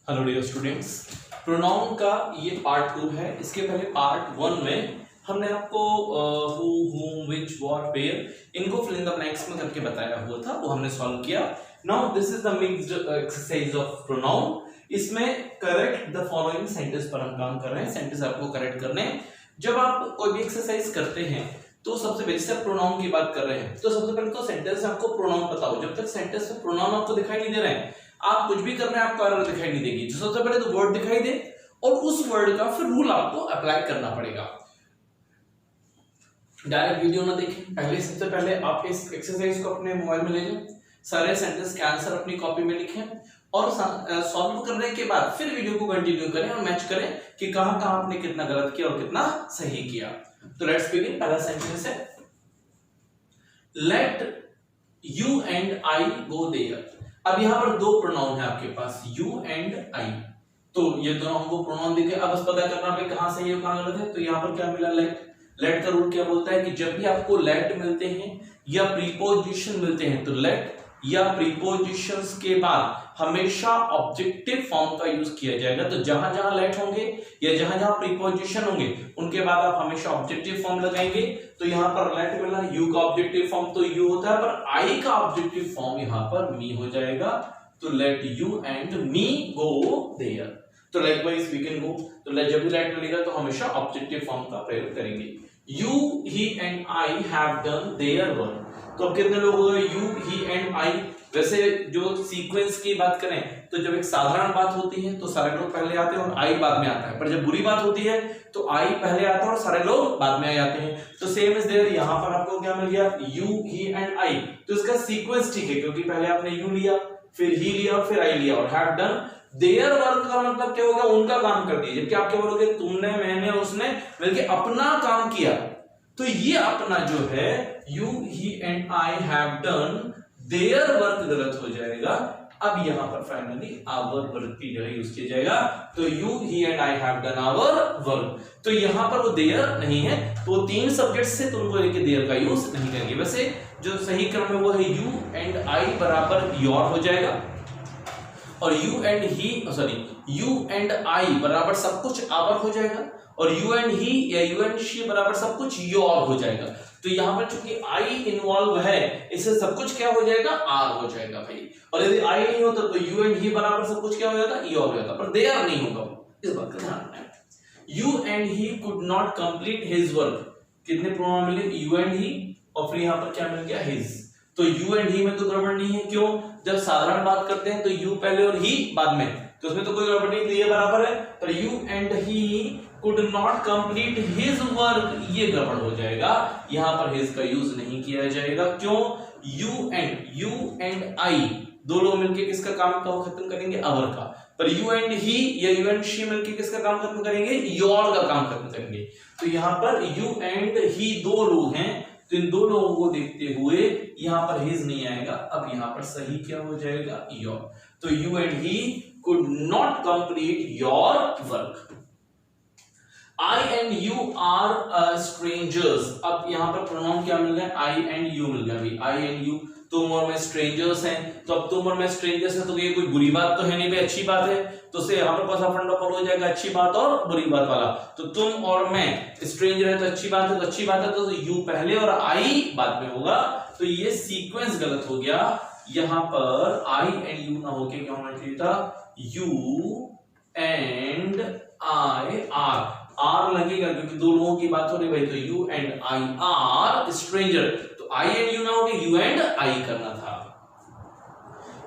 Hello dear students, pronoun का ये part 2 है। इसके पहले पार्ट 1 में हमने आपको who, whom, which, what, where इनको फिल इन द ब्लैंक्स में करके बताया हुआ था, वो हमने सॉल्व किया। Now this is the mixed exercise of pronoun. इसमें करेक्ट द फॉलोइंग सेंटेंस पर हम काम कर रहे हैं। सेंटेंस आपको करेक्ट करने हैं। जब आप कोई भी एक्सरसाइज करते हैं तो सबसे पहले से प्रोनाउन की बात कर रहे हैं तो सबसे पहले तो सेंटेंस में आपको प्रोनाउन पता हो। जब तक सेंटेंस में प्रोनाउन आपको दिखाई नहीं दे रहे हैं, आप कुछ भी कर रहे हैं आपको एरर दिखाई नहीं देगी। तो सबसे पहले तो वर्ड दिखाई दे और उस वर्ड का फिर रूल आपको अप्लाई करना पड़ेगा। डायरेक्ट वीडियो ना देखें, पहले सबसे पहले आप इस एक्सरसाइज को अपने मोबाइल में ले लें, सारे सेंटेंस के आंसर अपनी कॉपी में लिखें और सॉल्व करने के बाद फिर वीडियो को कंटिन्यू करें और मैच करें कि कहां कहां आपने कितना गलत किया और कितना सही किया। तो लेट्स बिगिन। पहला सेंटेंस है let you and I go there. अब यहां पर दो प्रोनाउन है आपके पास, यू एंड आई। तो ये दोनों हमको प्रोनाउन दिखे, अब बस पता करना है कहां सही है कहां गलत है। तो यहां पर क्या मिला, लेट। लेट का रूल क्या बोलता है कि जब भी आपको लेट मिलते हैं या प्रीपोजिशन मिलते हैं तो लेट या प्रीपोजिशंस के बाद हमेशा ऑब्जेक्टिव फॉर्म का यूज किया जाएगा। तो जहां जहां लेट होंगे या जहां जहां प्रीपोजिशन होंगे उनके बाद आप हमेशा ऑब्जेक्टिव फॉर्म लगाएंगे। तो यहां पर लेट मिला, यू का ऑब्जेक्टिव फॉर्म तो यू होता है, पर आई का ऑब्जेक्टिव फॉर्म यहां पर मी हो जाएगा। तो let you and me go there. तो लाइकवाइज वी कैन गो। तो जब भी लेट मिलेगा तो हमेशा ऑब्जेक्टिव फॉर्म का प्रयोग करेंगे। You, he and I have done their work. तो अब कितने लोग हो गए, यू, ही एंड आई। वैसे जो सीक्वेंस की बात करें तो जब एक साधारण बात होती है तो सारे लोग पहले आते हैं और आई बाद में आता है, पर जब बुरी बात होती है तो आई पहले आता है और सारे लोग बाद में आ जाते हैं। तो सेम इज देयर, यहां पर आपको क्या मिल गया, यू, ही एंड आई। तो इसका सीक्वेंस ठीक है क्योंकि पहले आपने यू लिया, फिर ही लिया और फिर आई लिया। और हैव डन देयर वर्क का मतलब क्या होगा, उनका काम कर दिया। जबकि आप क्या बोलोगे, तुमने, मैंने, उसने मिलके अपना काम किया। तो ये अपना जो है you, he and I have done their work गलत हो जाएगा। अब यहां पर फाइनली आवर वर्क की जगह यूज किया जाएगा। तो you, he and I have done our work. तो यहां पर वो देयर नहीं है, तो तीन सब्जेक्ट से तुमको लेके देयर का यूज नहीं करेंगे। वैसे जो सही क्रम है वो है यू एंड आई बराबर योर हो जाएगा और you and he, sorry, you and आई बराबर सब कुछ आवर हो जाएगा और यू एंड ही या यू एंड शी बराबर सब कुछ योर हो जाएगा। तो यहां पर चूंकि आई इन्वॉल्व है इससे सब कुछ क्या हो जाएगा, आर हो जाएगा भाई। और यदि आई नहीं होता तो यू एंड ही बराबर सब कुछ क्या हो जाता, योर हो जाता, पर देयर नहीं होगा। इस बात का ध्यान रखना है। You and he could not complete his work. कितने प्रोनाउन मिले, यू एंड ही, और फिर यहां पर क्या मिल गया, हिज। तो यू एंड ही में तो गड़बड़ नहीं है, क्यों, जब साधारण बात करते हैं तो यू पहले और ही बाद में, तो उसमें तो कोई गड़बड़ नहीं, तो ये बराबर है। पर you and he could not complete his work, ये गड़बड़ हो जाएगा। यहां पर his का यूज नहीं किया जाएगा, क्यों, you and I दो लोग मिलके किसका काम का खत्म करेंगे, अवर का। पर you and he या you and she मिलके किसका काम खत्म करेंगे, your का काम खत्म करेंगे। तो यहां पर you and he दो लोग हैं, तो इन दो लोगों को देखते हुए यहां पर his नहीं आएगा। अब यहां पर सही क्या हो जाएगा, your। तो you and he could not complete your work। I and you are strangers। अब यहाँ पर प्रोनाउन क्या मिल गया, I and you मिल गया भाई। I and you, तुम और मैं स्ट्रेंजर्स हैं। तो अब तुम और मैं स्ट्रेंजर्स हैं तो ये कोई बुरी बात तो है नहीं भाई, अच्छी बात है। तो से यहाँ पर कौन सा फंडा फॉलो हो जाएगा, अच्छी बात और बुरी बात वाला। तो तुम और मैं स्ट्रेंजर है तो अच्छी बात है, तो अच्छी बात है तो यू पहले और आई बाद में होगा। तो ये सीक्वेंस गलत हो गया। यहाँ पर I and you ना होके क्या होना चाहिए था, you and I are। Are लगेगा क्योंकि दो लोगों की बात हो रही भाई। तो you and I are stranger, तो आई एंड यू ना होगी, यू एंड आई करना था।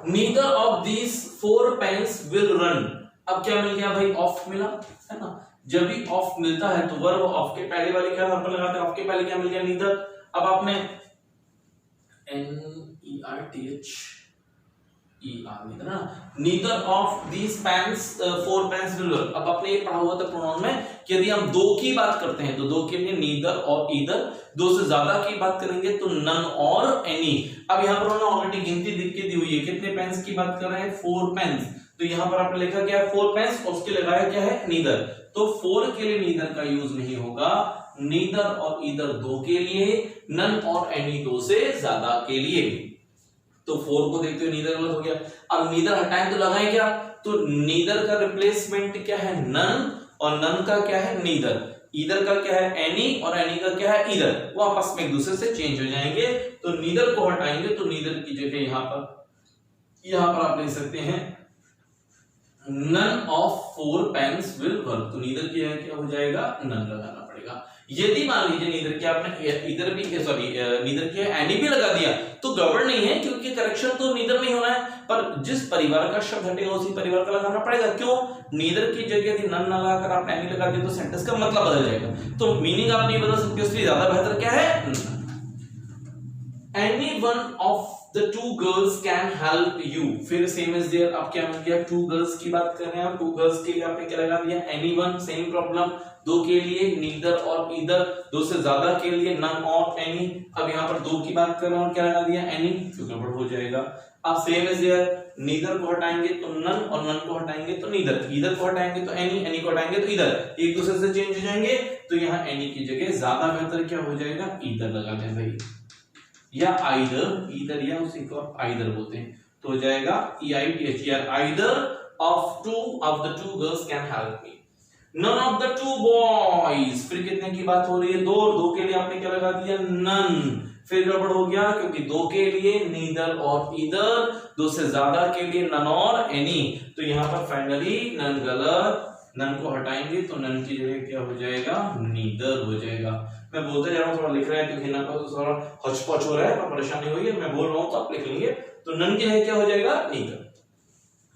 Neither of these four pens will run. अब क्या मिल गया भाई, ऑफ मिला है ना। जब भी ऑफ मिलता है तो वर्ब ऑफ के पहले वाले क्या पर लगाते हैं, ऑफ के पहले क्या मिल गया, नीदर। अब आपने NERTH neither of these pens four pens will run. अब आपने ये पढ़ा हुआ था प्रोनाउन में कि यदि हम दो की बात करते हैं तो दो के लिए नीदर और ईदर, दो से ज्यादा की बात करेंगे तो नन और एनी। अब यहाँ पर उन्होंने ऑलरेडी गिनती लिख के दी हुई है, कितने पेन्स की बात कर रहे हैं, फोर पेन्स। तो यहाँ पर आपने लिखा क्या है, फोर पेन्स, और उसके लगाया क्या है, नीदर। तो फोर के लिए नीदर का यूज नहीं होगा, नीदर और ईदर दो के लिए, नन और एनी दो से ज्यादा के लिए। तो फोर को देखते हुए नीदर गलत हो गया। अब नीदर हटाएं तो लगाएं क्या, तो नीदर का रिप्लेसमेंट क्या है, नन, और नन का क्या है, नीदर। ईदर का क्या है, एनी, और एनी का क्या है, ईदर। वो आपस में एक दूसरे से चेंज हो जाएंगे। तो नीदर को हटाएंगे तो नीदर की जगह यहां पर आप लिख सकते हैं none of four pens will work। तो नीदर की जगह क्या हो जाएगा, नन लगाना पड़ेगा। यदि मान लीजिए नीदर की आपने इधर भी नीदर की एनी भी लगा दिया तो गड़बड़ नहीं है, क्योंकि करेक्शन तो नीदर में ही होना है, पर जिस परिवार का शब्द हटेगा उसी परिवार का लगाना पड़ेगा। क्यों, नीदर की जगह यदि नन न लगाकर आप एनी लगा दिए तो सेंटेंस का मतलब बदल जाएगा, तो मीनिंग आप नहीं बदल सकते, इसलिए ज्यादा बेहतर क्या है, any one of the two girls can help you। फिर सेम इज देयर, अब क्या मिल गया, टू गर्ल्स की बात कर रहे हैं, टू गर्ल्स के लिए आपने क्या लगा दिया, एनीवन, सेम प्रॉब्लम, दो के लिए नीदर और ईदर, दो से ज्यादा के लिए नन और एनी। अब यहाँ पर दो की बात कर रहे हैं और क्या लगा दिया, एनी, तो गड़बड़ हो जाएगा। अब सेम इज देयर, नीदर को हटाएंगे तो नन, और नन को हटाएंगे तो नीदर, ईदर को हटाएंगे तो एनी, एनी को हटाएंगे तो ईदर, एक दूसरे से चेंज हो जाएंगे। तो यहाँ एनी की जगह ज्यादा बेहतर क्या हो जाएगा, ईदर लगा दें भाई, या ईदर या उसी को आप आइदर बोलते हैं, तो हो जाएगा EITHER, either of the two girls can help me, none of the two boys. फिर कितने की बात हो रही है, दो, और दो के लिए आपने क्या लगा दिया, नन। फिर गड़बड़ हो गया, क्योंकि दो के लिए नीदर और ईदर, दो से ज्यादा के लिए नन और एनी। तो यहाँ पर फाइनली नन गलत, नन को हटाएंगे तो नन की जगह क्या हो जाएगा, नीदर हो जाएगा। मैं बोलते जा रहा हूँ, थोड़ा लिख रहा है क्योंकि ना तो थोड़ा हचपच हो रहा है, परेशानी हुई है, मैं बोल रहा हूँ तो आप लिख लेंगे। तो नन की जगह क्या हो जाएगा, नीदर।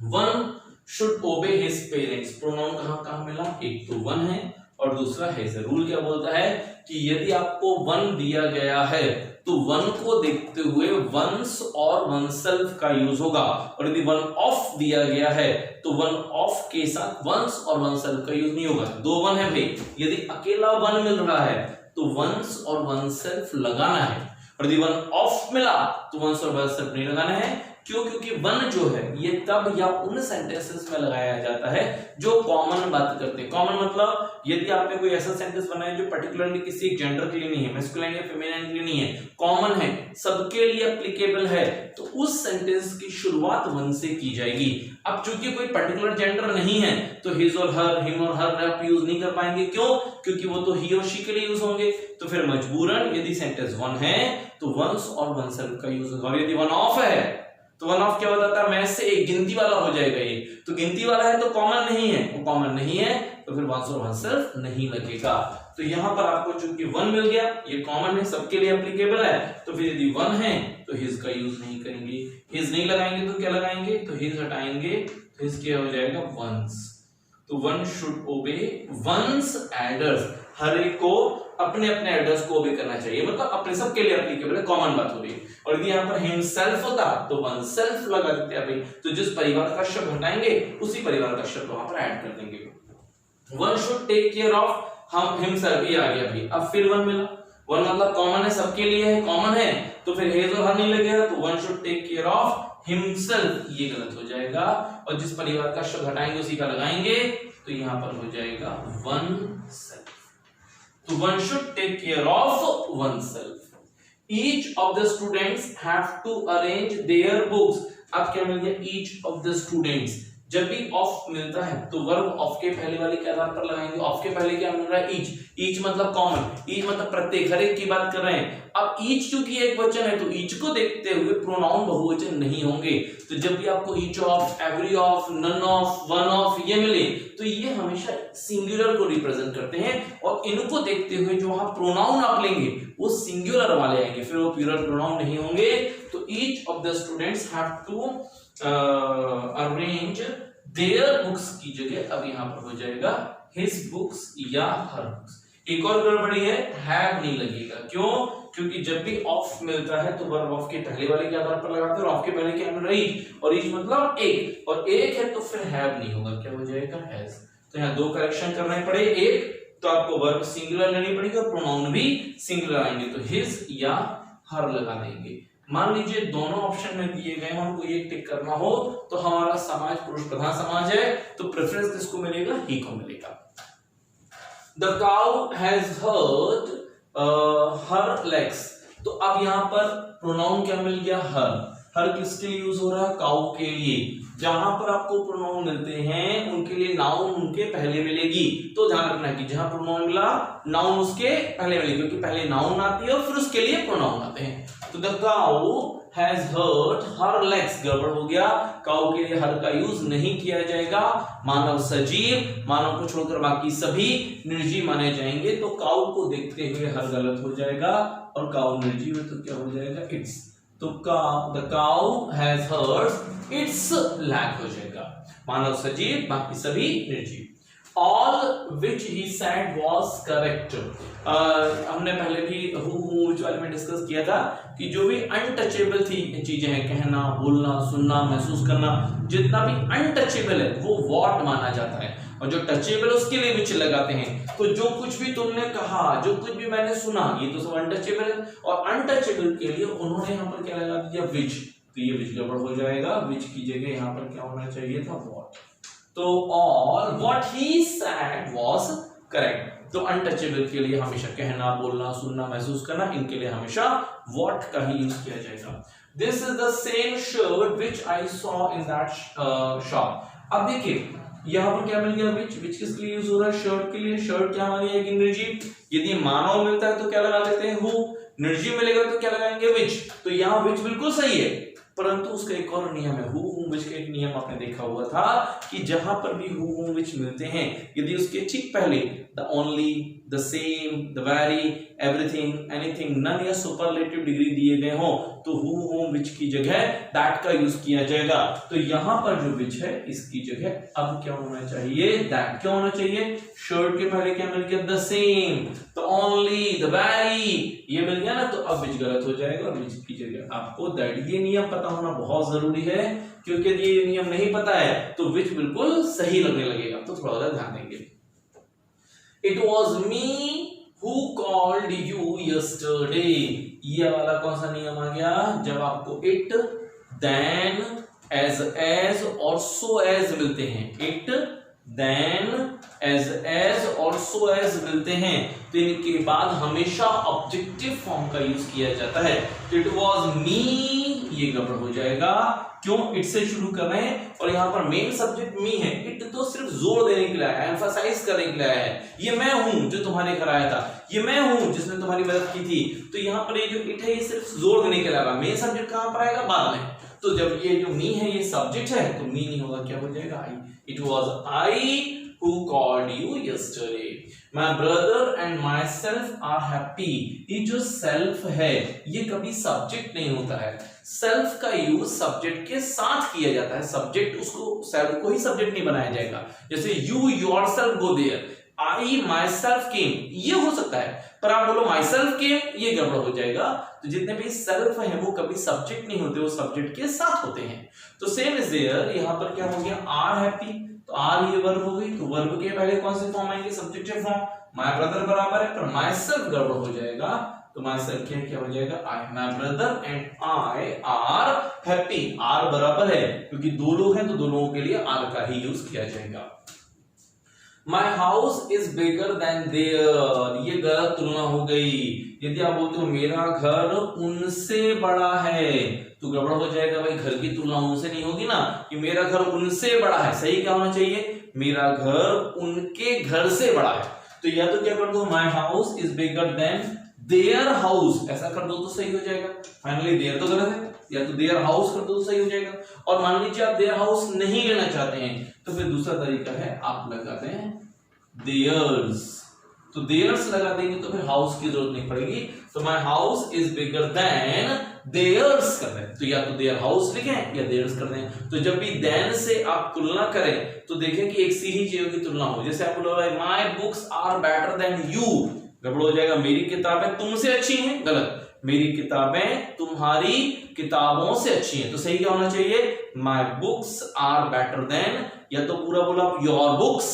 वन शुड ओबे हिज पेरेंट्स, प्रोनाउन कहाँ मिला, एक तो वन है और दूसरा है। रूल क्या बोलता है कि यदि आपको वन दिया गया है तो वन को देखते हुए वंस और वनसेल्फ का यूज होगा, और यदि वन ऑफ दिया गया है तो वन ऑफ के साथ वंस और वनसेल्फ का यूज नहीं होगा। दो वन है भाई, यदि अकेला वन मिल रहा है तो वंस और वनसेल्फ लगाना है, और यदि वन ऑफ मिला तो वंस और वनसेल्फ नहीं लगाना है। क्यों, क्योंकि वन जो है ये तब या उन सेंटेंसेस में लगाया जाता है जो कॉमन बात करते हैं। कॉमन मतलब यदि आपने कोई ऐसा सेंटेंस बनाया जो पर्टिकुलरली किसी जेंडर के लिए नहीं है, मैस्कुलिन या फेमिनिन के लिए नहीं है, कॉमन है, सबके लिए एप्लीकेबल है, तो उस सेंटेंस की शुरुआत वन से की जाएगी। अब चूंकि कोई पर्टिकुलर जेंडर नहीं है तो हिज और हर, हिम और हर आप यूज नहीं कर पाएंगे। क्यों, क्योंकि वो तो ही और शी के लिए यूज होंगे। तो फिर मजबूरन यदि सेंटेंस वन है तो वंस और वनसेल्फ का यूज होगा, और यदि वन ऑफ है तो वन ऑफ क्या बताता है, मैच से एक गिनती वाला हो जाएगा। ये तो गिनती वाला है तो कॉमन नहीं है, वो कॉमन नहीं है तो फिर वंस और वनसेल्फ नहीं लगेगा। तो यहां पर आपको चूंकि वन मिल गया, ये कॉमन है, सबके लिए एप्लीकेबल है, तो फिर यदि वन है तो हिज का यूज नहीं करेंगे। हिज नहीं लगाएंगे तो क्या लगाएंगे, तो हिज हटाएंगे तो हिज क्या हो जाएगा, वंस। तो one should obey one's elders, हर एक को अपने अपने एडर्स को ओबे करना चाहिए, मतलब अपने सबके लिए एप्लीकेबल है, कॉमन बात हो रही है। और यदि यहाँ पर हिमसेल्फ होता तो वन सेल्फ लगा देते हैं भाई, तो जिस परिवार का शब्द हटाएंगे उसी परिवार का शब्द वहां पर ऐड कर देंगे। One should take care of him himself, ये आ गया भाई। अब फिर वन मिला, वन मतलब कॉमन है, सबके लिए है, कॉमन है, तो फिर हिज और हर नहीं लगेगा, तो one should take care of himself, ये गलत हो जाएगा। और जिस परिवार का शब्द हटाएंगे उसी का लगाएंगे, तो यहां पर हो जाएगा वन सेल्फ। तो one should take care of oneself. Each of the students have to arrange their books। अब क्या मिल गया, each of the students, जब भी ऑफ मिलता है तो वर्ब ऑफ के पहले वाले के आधार पर लगाएंगे। ऑफ के पहले क्या मिल रहा है, ईच, ईच मतलब कॉमन, ईच मतलब प्रत्येक, हर एक की बात कर रहे हैं। अब ईच चूंकि एक वचन है तो ईच को देखते हुए प्रोनाउन बहुवचन नहीं होंगे, तो जब भी आपको each of, every of, none of, one of ये मिले तो ये हमेशा सिंगुलर को रिप्रेजेंट करते हैं, और इनको देखते हुए जो वहां प्रोनाउन आप लेंगे वो सिंगुलर वाले आएंगे, फिर वो प्लूरल प्रोनाउन नहीं होंगे। तो each of the students have to arrange their books की जगह अब यहां पर हो जाएगा हिज बुक्स या हर बुक्स। एक और गड़बड़ी है, हैव नहीं लगेगा। क्यों, क्योंकि जब भी ऑफ मिलता है तो वर्ब ऑफ के पहले वाले के आधार पर लगाते हैं, और ऑफ के पहले क्या मिल रहा है, ईच, और ईच मतलब एक, और एक है तो फिर हैव नहीं होगा, क्या हो जाएगा, हैज। तो यहाँ दो करेक्शन करने पड़े, एक तो आपको वर्ब सिंगुलर लेनी पड़ेगी और प्रोनाउन भी सिंगुलर आएंगे, तो हिज या हर लगा देंगे। मान लीजिए दोनों ऑप्शन में दिए गए, हमको एक टिक करना हो, तो हमारा समाज पुरुष प्रधान समाज है, तो प्रेफरेंस किसको मिलेगा, ही को मिलेगा। The cow has hurt her legs। तो अब यहाँ पर प्रोनाउन क्या मिल गया, हर। हर किसके लिए यूज हो रहा है? काउ के लिए। जहां पर आपको प्रोनाउन मिलते हैं उनके लिए नाउन उनके पहले मिलेगी। तो ध्यान रखना है कि जहां प्रोनाउन मिला नाउन उसके पहले मिलेगी, क्योंकि पहले नाउन आती है और फिर उसके लिए प्रोनाउन आते हैं। तो the cow has hurt her legs, गड़बड़ हो गया, काउ के लिए हर का यूज नहीं किया जाएगा। मानव सजीव, मानव को छोड़कर बाकी सभी निर्जीव माने जाएंगे। तो काउ को देखते हुए हर गलत हो जाएगा, और काउ निर्जीव है तो क्या हो जाएगा? इट्स। तो the cow has hurt its leg हो जाएगा, मानव सजीव बाकी सभी निर्जीव। All which he said was correct. हमने पहले भी which वाले में डिस्कस किया था कि जो भी अनटचेबल थी चीजें हैं, कहना, बोलना, सुनना, महसूस करना, जितना भी अनटचेबल है वो what माना जाता है, और जो टचेबल उसके लिए which लगाते हैं। तो जो कुछ भी तुमने कहा, जो कुछ भी मैंने सुना, ये तो सब अनटचेबल है, और अनटचेबल के लिए उन्होंने यहाँ पर क्या लगा दिया? which। तो ये which गड़बड़ हो जाएगा, which की जगह यहाँ पर क्या होना चाहिए था? what। तो all what he said was correct। तो अनटचेबल के लिए हमेशा कहना, बोलना, सुनना, महसूस करना, इनके लिए हमेशा what का ही यूज किया जाएगा। This is the same shirt which I saw in that shop। अब देखिए यहाँ पर क्या मिल गया? which किस लिए यूज हो रहा है? शर्ट के लिए। शर्ट क्या मानी है कि निर्जीव। यदि मानव मिलता है तो क्या लगा लेते हैं? who। निर्जीव मिलेगा तो क्या लगाएंगे? which। तो यहाँ which बिल्कुल सही है, परंतु उसका एक और नियम है। हु हुम विच का एक नियम आपने देखा हुआ था कि जहां पर भी हु हुम विच मिलते हैं, यदि उसके ठीक पहले the only, the same, the very, everything, anything, none या सुपरलेटिव डिग्री दिए गए हो तो हु हुम विच की जगह दैट का यूज किया जाएगा। तो यहां पर जो विच है इसकी जगह अब क्या होना चाहिए? दैट। क्या होना चाहिए? शर्ट के पहले क्या मिल गया? The same, the only, the very, ये मिल गया ना, तो अब विच गलत हो जाएगा और विच की जगह आपको दैट। ये नियम पता होना बहुत जरूरी है, क्योंकि यदि ये नियम नहीं पता है तो विच बिल्कुल सही लगने लगेगा। तो थोड़ा सा ध्यान देंगे। It was me who called you yesterday। ये वाला कौन सा नियम आ गया? जब आपको it, then, as और so as मिलते हैं, it, then, as और so as मिलते हैं, तो इनके बाद हमेशा ऑब्जेक्टिव फॉर्म का यूज किया जाता है। तो it was me, ये गड़बड़ हो जाएगा। क्यों? इट से शुरू कर रहे हैं और यहाँ पर मेन सब्जेक्ट मी है। इट तो सिर्फ जोर देने के लिए आया है, एम्फसाइज करने के लिए आया है। ये मैं हूं जो तुम्हारे घर आया था, ये मैं हूं जिसने तुम्हारी मदद की थी। तो यहाँ पर ये जो इट है ये सिर्फ जोर देने के लिए आया। मेन सब्जेक्ट कहां पर आएगा? बाद में। तो जब ये जो मी है ये सब्जेक्ट है तो मी नहीं होगा, क्या हो जाएगा? I. It was I who called you yesterday। My brother and myself are happy। ये जो self है ये कभी सब्जेक्ट नहीं होता है। सेल्फ का यूज सब्जेक्ट के साथ किया जाता है। सब्जेक्ट उसको सेल्फ को ही सब्जेक्ट नहीं बनाया जाएगा। जैसे you yourself go there, I myself came, ये हो सकता है, पर आप बोलो myself came, ये गड़बड़ हो जाएगा। तो जितने भी सेल्फ हैं वो कभी सब्जेक्ट नहीं होते, वो सब्जेक्ट के साथ होते हैं। तो सेम इज देयर, यहाँ पर क्या हो गया? आर हैप्पी, तो आर ये वर्ब हो गई, तो वर्ब के पहले कौन से फॉर्म आएंगे? Subjective form. माय ब्रदर बराबर है, पर माय सेल्फ गड़बड़ हो जाएगा, तो माय सेल्फ क्या हो जाएगा? I. My brother and I are happy, are बराबर है क्योंकि दो लोग हैं तो दो लोगों के लिए आर का ही यूज किया जाएगा। My house is bigger than their, ये गलत तुलना हो गई। यदि आप बोलते हो मेरा घर उनसे बड़ा है तो गड़बड़ हो जाएगा। भाई घर की तुलना उनसे नहीं होगी ना, कि मेरा घर उनसे बड़ा है। सही क्या होना चाहिए? मेरा घर उनके घर से बड़ा है। तो या तो क्या कर दो? माई house is bigger than their house, ऐसा कर दो तो सही हो जाएगा। फाइनली देयर तो गलत है, या तो देयर हाउस कर दो तो सही हो जाएगा। और मान लीजिए आप देयर हाउस नहीं लेना चाहते हैं तो फिर दूसरा तरीका है, आप लगाते हैं देयर्स। तो देयर्स लगा देंगे तो फिर हाउस की जरूरत नहीं पड़ेगी। तो my house is bigger than theirs कर दें, तो या तो देयर हाउस लिखें या देयर्स कर दें। तो जब भी देन से आप तुलना करें तो देखें कि एक सीधी चीजों की तुलना हो। जैसे आप बोलो my books are better than you, गड़बड़ हो जाएगा। मेरी किताबें तुमसे अच्छी हैं, गलत। मेरी किताबें तुम्हारी किताबों से अच्छी हैं, तो सही क्या होना चाहिए? My books are better than, या तो पूरा बोलो आप योर बुक्स,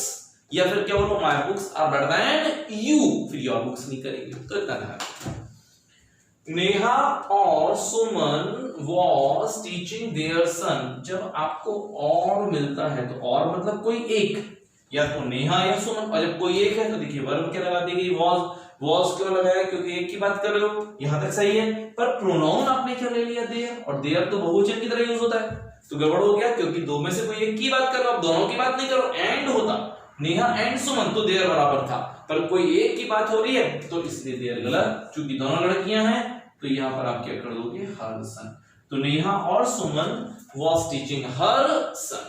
या फिर क्या बोलो my books are better than you, फिर योर बुक्स नहीं करेंगे। तो इतना है। नेहा और Suman was teaching their son, जब आपको और मिलता है तो और मतलब कोई एक, या तो नेहा या सुमन, और जब कोई एक है तो देखिए वर्ब क्या लगा दी गई? वॉज। वॉज क्यों लगाया, क्योंकि एक की बात कर रहे हो, यहां तक सही है। पर प्रोनाउन आपने क्या ले लिया, देयर, और देयर तो बहुवचन की तरह यूज होता है, तो गड़बड़ हो गया, क्योंकि दो में से कोई एक की बात करो, आप दोनों की बात नहीं करो। एंड होता नेहा एंड सुमन तो देयर बराबर था, पर कोई एक की बात हो रही है तो इसलिए देयर गलत, चूंकि दोनों लड़कियां हैं तो यहां पर आप क्या कर दोगे, हर सन। तो नेहा और सुमन was teaching her son.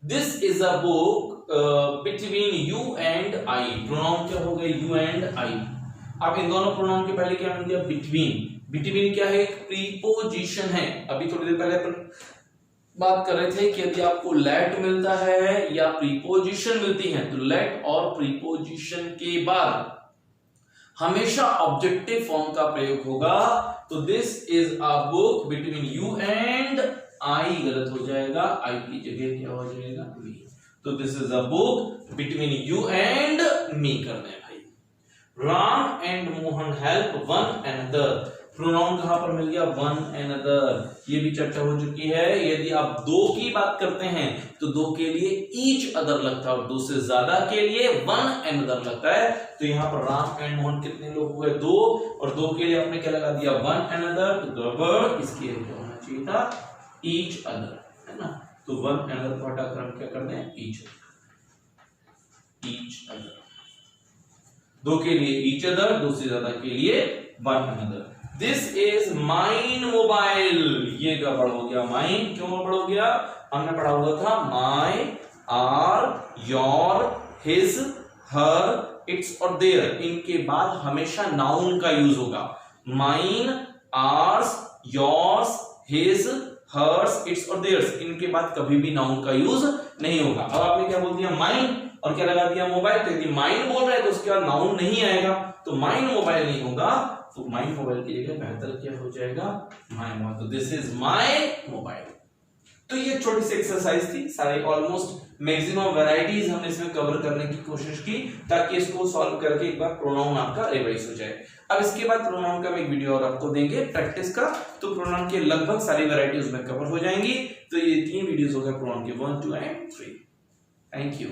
This is a book between you and I. Pronoun क्या हो गए, you and I। अब इन दोनों प्रोनाउन के पहले क्या मिल गया, between। between क्या है, एक प्रीपोजिशन है। अभी थोड़ी देर पहले अपन बात कर रहे थे कि यदि आपको लेट मिलता है या प्रीपोजिशन मिलती है तो लेट और प्रीपोजिशन के बाद हमेशा ऑब्जेक्टिव फॉर्म का प्रयोग होगा। तो this is a book between you and आई गलत हो जाएगा, आई की जगह क्या हो जाएगा, मी। तो this is a book between you and मी करना है भाई। Ram and Mohan help one another, pronoun कहां पर मिल गया, वन अनदर, ये भी चर्चा हो चुकी है। यदि आप दो की बात करते हैं तो दो के लिए ईच अदर लगता है और दो से ज्यादा के लिए वन अनदर लगता है। तो यहाँ पर राम एंड मोहन कितने लोग हुए, दो, और दो के लिए आपने क्या लगा दिया, वन अनदर, तो गड़बड़, इसके लिए होना चाहिए था ईच अदर, है ना। तो वन अनदर को हटाकर हम क्या करते हैं, ईच अदर। दो के लिए ईच अदर, दो से ज्यादा के लिए one another. This is mine mobile, ये गड़बड़ हो गया, माइन क्यों गड़बड़ हो गया, हमने पढ़ा हुआ था my, our, your, his, her, its और देयर, इनके बाद हमेशा नाउन का यूज होगा। Mine, ours, yours, his, hers, its और देयर्स, इनके बाद कभी भी नाउन का यूज नहीं होगा। अब आपने क्या बोल दिया, माइन, और क्या लगा दिया, मोबाइल। तो यदि माइन बोल रहे हैं तो उसके बाद नाउन नहीं आएगा, तो माइन मोबाइल नहीं होगा, तो माई मोबाइल की जगह बेहतर क्या हो जाएगा, माई मोबाइल। तो दिस इज माई मोबाइल। तो ये छोटी सी एक्सरसाइज थी, सारे ऑलमोस्ट मैक्सिमम वैरायटीज हमने इसमें कवर करने की कोशिश की, ताकि इसको सॉल्व करके एक बार प्रोनाउन आपका रिवाइज हो जाए। अब इसके बाद प्रोनाउन का एक वीडियो और आपको देंगे प्रैक्टिस का, तो प्रोनाउन के लगभग सारी वैरायटी उसमें कवर हो जाएंगी। तो ये 3 वीडियोस हो गए प्रोनाउन के 1, 2 एंड 3। Thank you.